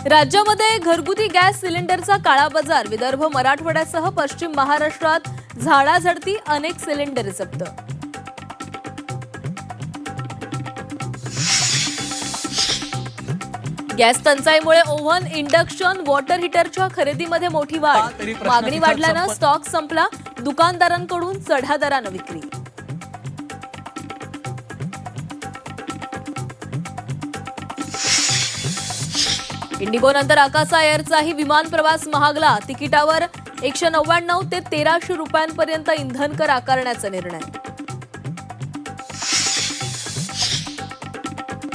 राज्यामध्ये घरगुती गॅस सिलेंडरचा काळा बाजार. विदर्भ मराठवाड्यासह पश्चिम महाराष्ट्रात झाडाझडती, अनेक सिलेंडर जप्त. गॅस टंचाईमुळे ओव्हन, इंडक्शन, वॉटर हीटरच्या खरेदीमध्ये मोठी वाढ. मागणी वाढल्यानं स्टॉक संपला. दुकानदारांकडून चढ्या दरानं विक्री. इंडिगो नंतर आकाशा एअरचाही विमान प्रवास महागला. तिकिटावर 199 ते 1300 रुपयांपर्यंत इंधन कर आकारण्याचा निर्णय.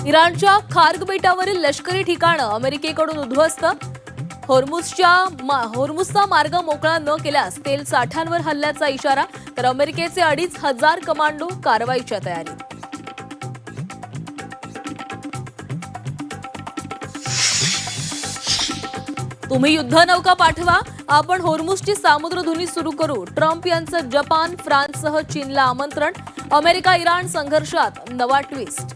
इराणच्या खार्ग बेटावरील लष्करी ठिकाणं अमेरिकेकडून उद्ध्वस्त. होर्मुझचा मार्ग मोकळा न केल्यास तेल साठ्यांवर हल्ल्याचा इशारा. तर अमेरिकेचे 2500 कमांडो कारवाईच्या तयारीत. तुम्ही युद्धनौका पाठवा, आपण होर्मुझची सामुद्रधुनी सुरू करू. ट्रम्प यांचं जपान, फ्रान्ससह चीनला आमंत्रण. अमेरिका इराण संघर्षात नवा ट्विस्ट.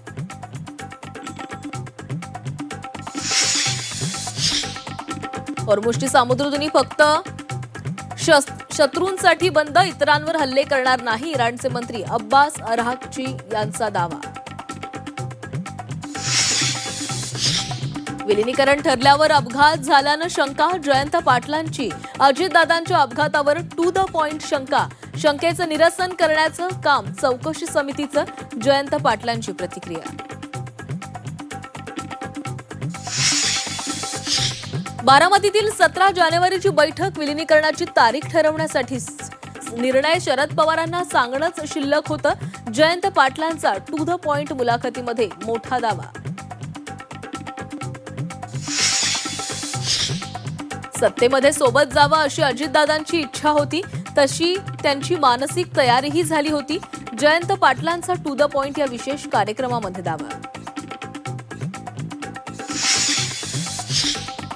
होर्मुझची सामुद्रधुनी फक्त शत्रूंसाठी बंद, इतरांवर हल्ले करणार नाही. इराणचे मंत्री अब्बास अराघची यांचा दावा. विलिनीकरण ठरल्यावर अपघात झाल्यानं शंका. जयंत पाटलांची अजितदादांच्या अपघातावर टू द पॉइंट शंका. शंकेचं निरसन करण्याचं काम चौकशी समितीचं. जयंत पाटलांची प्रतिक्रिया. बारामतीतील 17 जानेवारीची बैठक. विलिनीकरणाची तारीख ठरवण्यासाठी निर्णय शरद पवारांना सांगणंच शिल्लक होतं. जयंत पाटलांचा टू द पॉइंट मुलाखतीमध्ये मोठा दावा. सत्तेमध्ये सोबत जावं अशी अजितदादांची इच्छा होती, तशी त्यांची मानसिक तयारीही झाली होती. जयंत पाटलांचा टू द पॉइंट या विशेष कार्यक्रमामध्ये दावा.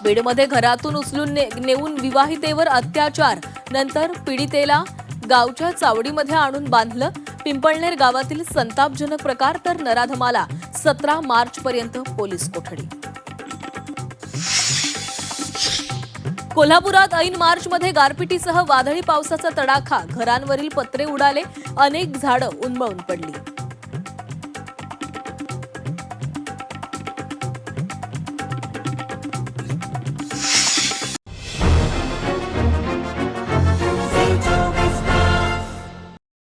बीडमध्ये घरातून उचलून नेऊन विवाहितेवर अत्याचार. नंतर पीडितेला गावच्या चावडीमध्ये आणून बांधलं. पिंपळनेर गावातील संतापजनक प्रकार. तर नराधमाला 17 मार्चपर्यंत पोलीस कोठडी. कोल्हापुरात ऐन मार्चमध्ये गारपिटीसह वादळी पावसाचा तडाखा. घरांवरील पत्रे उडाले. अनेक झाडं उन्मळून पडली.